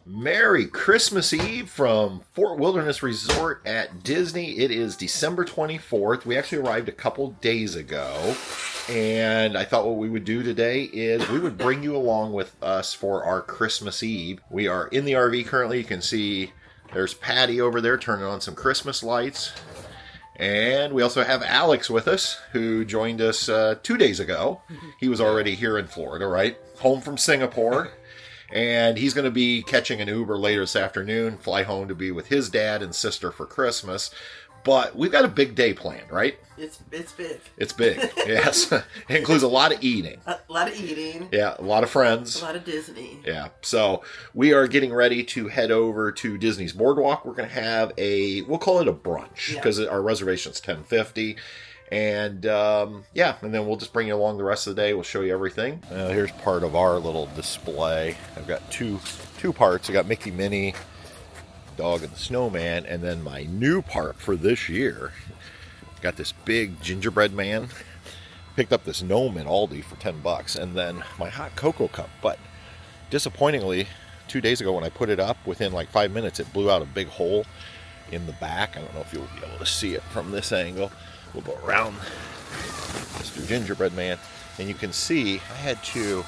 Merry Christmas Eve from Fort Wilderness Resort at Disney. It is December 24th. We actually arrived a couple days ago, and I thought what we would do today is we would bring you along with us for our Christmas Eve. We are in the RV currently. You can see there's Patty over there turning on some Christmas lights. And we also have Alex with us, who joined us 2 days ago. He was already here in Florida, right? Home from Singapore. And he's going to be catching an Uber later this afternoon, fly home to be with his dad and sister for Christmas. But we've got a big day planned, right? It's big. It's big, yes. It includes a lot of eating. A lot of eating. Yeah, a lot of friends. A lot of Disney. Yeah, so we are getting ready to head over to Disney's Boardwalk. We're going to have we'll call it a brunch, because our reservation's $10.50. And and then we'll just bring you along the rest of the day. We'll show you everything. Here's part of our little display. I've got two parts. I got Mickey, Minnie, Dog, and the Snowman, and then my new part for this year. Got this big gingerbread man. Picked up this gnome at Aldi for $10, and then my hot cocoa cup. But disappointingly, 2 days ago when I put it up, within like 5 minutes, it blew out a big hole in the back. I don't know if you'll be able to see it from this angle. We'll go around Mr. Gingerbread Man, and you can see I had to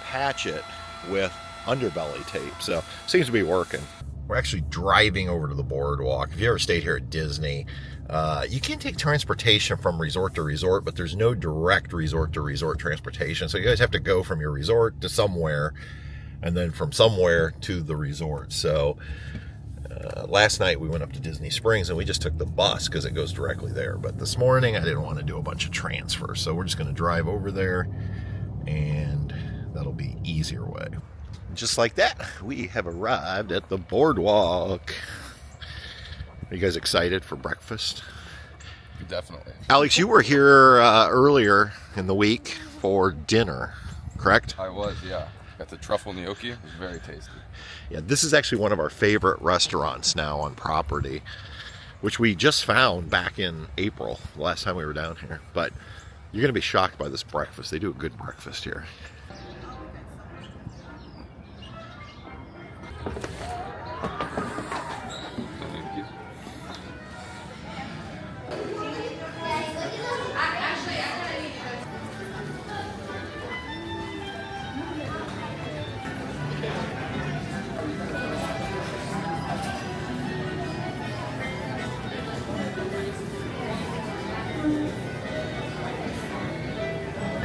patch it with underbelly tape, so seems to be working. We're actually driving over to the Boardwalk. If you ever stayed here at Disney, you can take transportation from resort to resort, but there's no direct resort to resort transportation, so you guys have to go from your resort to somewhere, and then from somewhere to the resort. So last night we went up to Disney Springs and we just took the bus because it goes directly there. But this morning I didn't want to do a bunch of transfers, so we're just going to drive over there, and that'll be easier way. Just like that, we have arrived at the Boardwalk. Are you guys excited for breakfast? Definitely. Alex, you were here earlier in the week for dinner, correct? I was, yeah. Got the truffle gnocchi. It was very tasty. Yeah, this is actually one of our favorite restaurants now on property, which we just found back in April, the last time we were down here. But you're going to be shocked by this breakfast. They do a good breakfast here.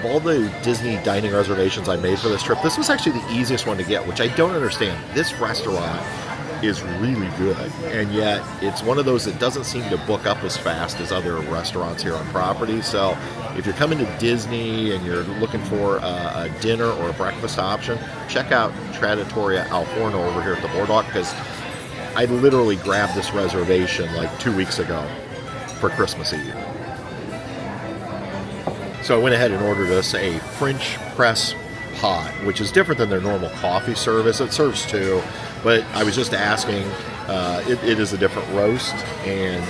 All the Disney dining reservations I made for this trip, this was actually the easiest one to get, which I don't understand. This restaurant is really good, and yet it's one of those that doesn't seem to book up as fast as other restaurants here on property. So if you're coming to Disney and you're looking for a dinner or a breakfast option, check out Trattoria Al Forno over here at the Boardwalk, because I literally grabbed this reservation like 2 weeks ago for Christmas Eve. So I went ahead and ordered us a French press pot, which is different than their normal coffee service. It serves two, but I was just asking. It is a different roast, and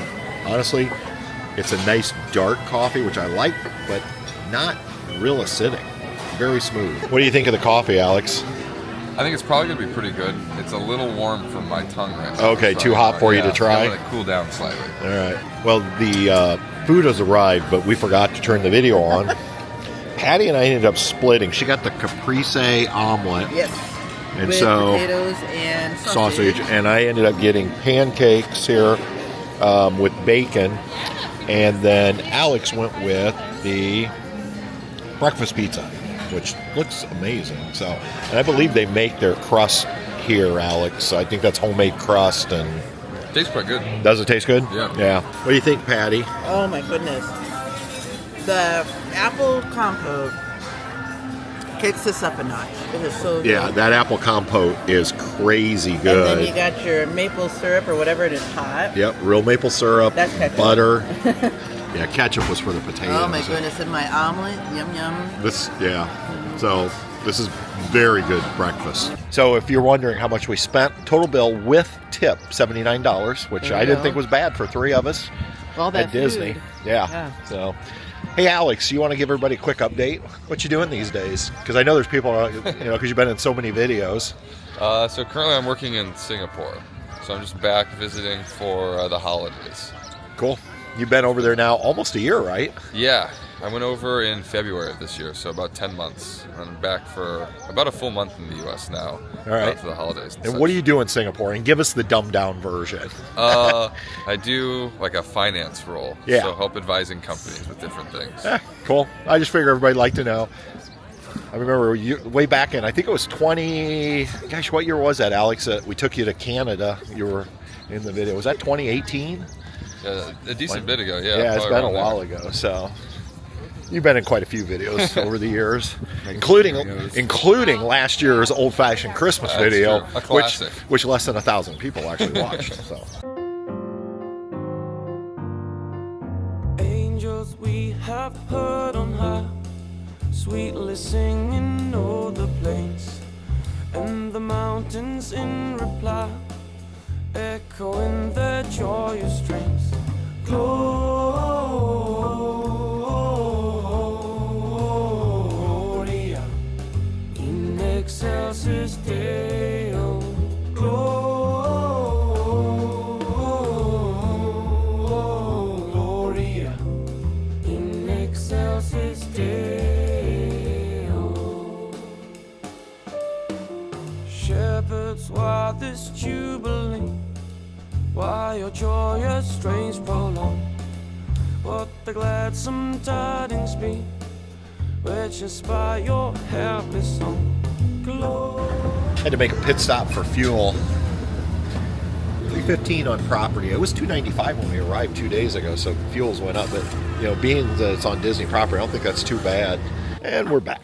honestly, it's a nice dark coffee, which I like, but not real acidic. Very smooth. What do you think of the coffee, Alex? I think it's probably going to be pretty good. It's a little warm for my tongue right now. Okay, too hot for you to try? I'm going to cool down slightly. All right. Well, the food has arrived, but we forgot to turn the video on. Patty and I ended up splitting. She got the caprese omelet. Yes. And with so potatoes and sausage. And I ended up getting pancakes here with bacon. And then Alex went with the breakfast pizza, which looks amazing. So, and I believe they make their crust here, Alex. I think that's homemade crust, and Tastes quite good. Does it taste good? Yeah. Yeah. What do you think, Patty? Oh my goodness. The apple compote kicks this up a notch. It is so good. Yeah, that apple compote is crazy good. And then you got your maple syrup or whatever it is hot. Yep, real maple syrup, That's ketchup. butter. Yeah, ketchup was for the potatoes. Oh my goodness, and my omelet, yum yum. So this is very good breakfast. So if you're wondering how much we spent, total bill with tip, $79, which I didn't think was bad for three of us All that at Disney. food. Yeah. So, hey Alex, you want to give everybody a quick update? What you doing these days? Because I know there's people, because you've been in so many videos. So currently I'm working in Singapore. So I'm just back visiting for the holidays. Cool. You've been over there now almost a year, right? Yeah, I went over in February of this year, so about 10 months. I'm back for about a full month in the U.S. now. All right. For the holidays. And what do you do in Singapore? And give us the dumbed down version. I do like a finance role. Yeah. So help advising companies with different things. Cool. I just figure everybody'd like to know. I remember way back in, I think it was gosh, what year was that, Alex? We took you to Canada. You were in the video. Was that 2018? A decent bit ago, yeah. Yeah, it's been a while ago. So you've been in quite a few videos over the years, including last year's old-fashioned Christmas video, a classic. which less than 1,000 people actually watched. So. Angels we have heard on high, sweetly singing o'er the plains, and the mountains in reply, echoing their joyous strains. Gloria in excelsis Deo. Gloria in excelsis Deo. Shepherds, why this jubilee? Why your joyous strains prolong? What the gladsome tidings be, which inspire your happy song? Had to make a pit stop for fuel. $3.15 on property. It was $2.95 when we arrived 2 days ago, so fuels went up. But being that it's on Disney property, I don't think that's too bad. And we're back.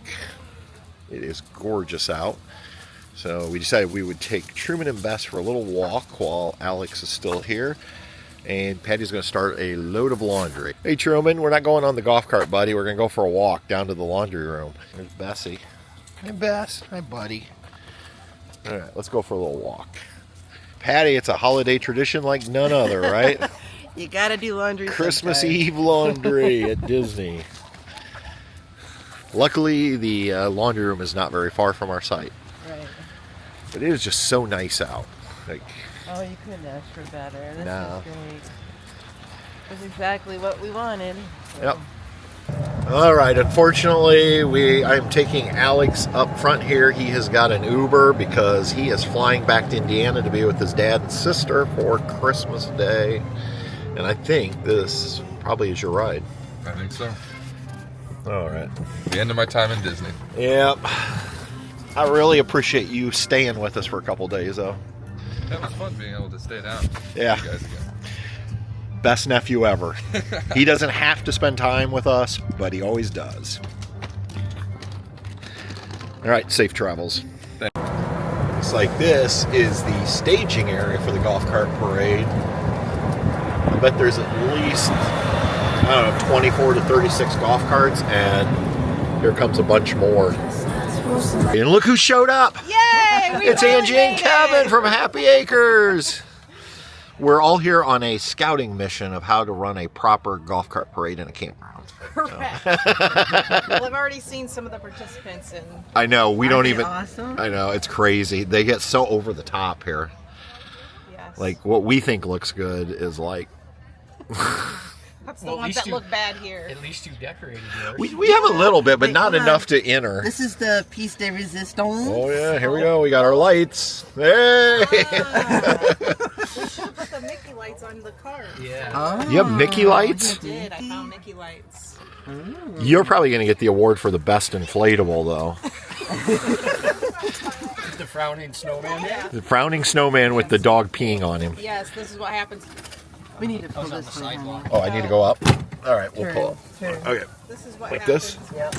It is gorgeous out. So we decided we would take Truman and Bess for a little walk while Alex is still here. And Patty's going to start a load of laundry. Hey Truman, we're not going on the golf cart, buddy. We're going to go for a walk down to the laundry room. There's Bessie. Hi Bess. Hi buddy. All right, let's go for a little walk. Patty, it's a holiday tradition like none other, right? You gotta do laundry Christmas sometime. Eve laundry at Disney. Luckily, the laundry room is not very far from our site. Right. But it is just so nice out. Like, Oh, you couldn't ask for better. This No. is great. This is exactly what we wanted. So. Yep. All right. Unfortunately, I'm taking Alex up front here. He has got an Uber because he is flying back to Indiana to be with his dad and sister for Christmas Day. And I think this probably is your ride. I think so. All right. The end of my time in Disney. Yep. I really appreciate you staying with us for a couple days, though. That was fun being able to stay down. Yeah. With you guys again. Best nephew ever. He doesn't have to spend time with us, but he always does. All right, safe travels. Looks like this is the staging area for the golf cart parade. I bet there's at least, 24 to 36 golf carts, and here comes a bunch more. And look who showed up! Yay! It's Angie and Kevin from Happy Acres. We're all here on a scouting mission of how to run a proper golf cart parade in a campground. Correct. Well, I've already seen some of the participants, and I know, we don't even... Awesome. I know, it's crazy. They get so over the top here. yes, Like, what we think looks good is like... that's the Well, at ones least that look bad here. At least you decorated yours. We have a little bit, but Wait, not hold on. enough to enter. This is the piece de resistance. Oh yeah, here we go. We got our lights. Hey! We should have put the Mickey lights on the cart. Yeah. Oh, You have Mickey lights? I did. I found Mickey lights. You're probably going to get the award for the best inflatable, though. The frowning snowman. Yeah. The frowning snowman with the dog peeing on him. Yes, this is what happens. We need to I pull was on the this one. sidewalk. Oh, I need to go up? All right, we'll pull up. Turn. Okay. This is what Like happens. this? Yep.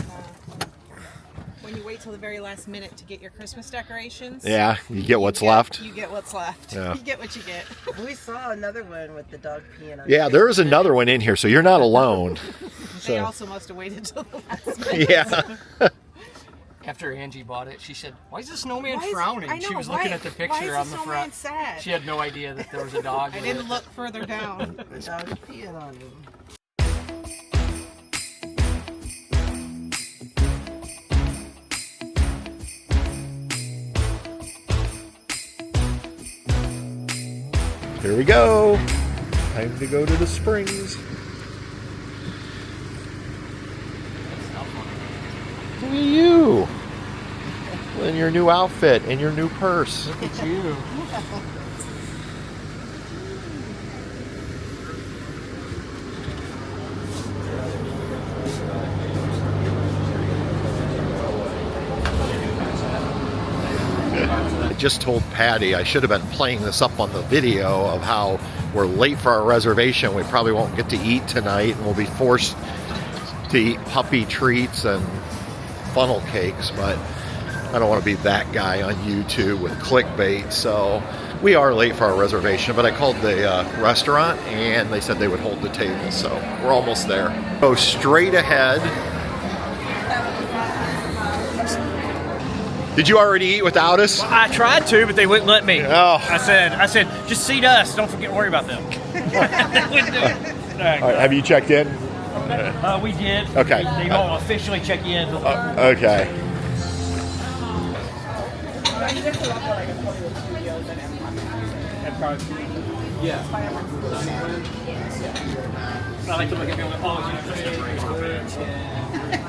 When you wait till the very last minute to get your Christmas decorations. Yeah, you get what's you get- left. You get what's left. Yeah. You get what you get. We saw another one with the dog peeing on Yeah, it. there is another one in here, so you're not alone. They So, also must have waited till the last minute. yeah. After Angie bought it, she said, "Why is the snowman Why is- frowning?" I know, she was why- looking at the why picture is on the the snowman front. sad? She had no idea that there was a dog. I with didn't it. look further down. The dog's peeing on him. Here we go. Time to go to the springs. Look at you. In your new outfit and your new purse. Look at you. I just told Patty I should have been playing this up on the video of how we're late for our reservation. We probably won't get to eat tonight, and we'll be forced to eat puppy treats and funnel cakes, but I don't want to be that guy on YouTube with clickbait, so we are late for our reservation, but I called the restaurant and they said they would hold the table, so we're almost there. Go straight ahead. Did you already eat without us? Well, I tried to, but they wouldn't let me. Oh. I said, just seat us. Don't forget to worry about them. They wouldn't do it. All right, have you checked in? We did. Okay. They don't officially check you in. Okay.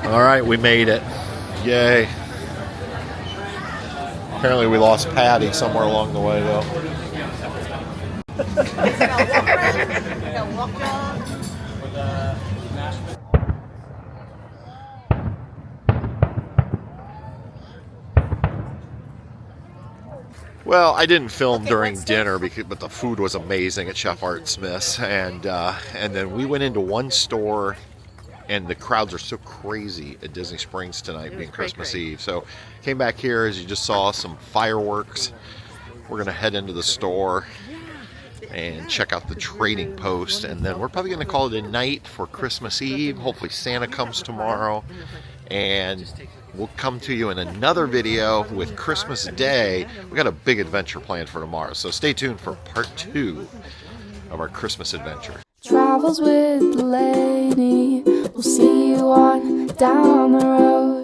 All right, we made it. Yay. Apparently we lost Patty somewhere along the way, though. Well, I didn't film during dinner, but the food was amazing at Chef Art Smith's, and then we went into one store, and the crowds are so crazy at Disney Springs tonight, being Christmas Eve. So came back here, as you just saw, some fireworks. We're gonna head into the store and check out the trading post, and then we're probably gonna call it a night for Christmas Eve. Hopefully Santa comes tomorrow, and we'll come to you in another video with Christmas Day. We got a big adventure planned for tomorrow, so stay tuned for part 2 of our Christmas adventure. Travels with Delaney. We'll see you on down the road.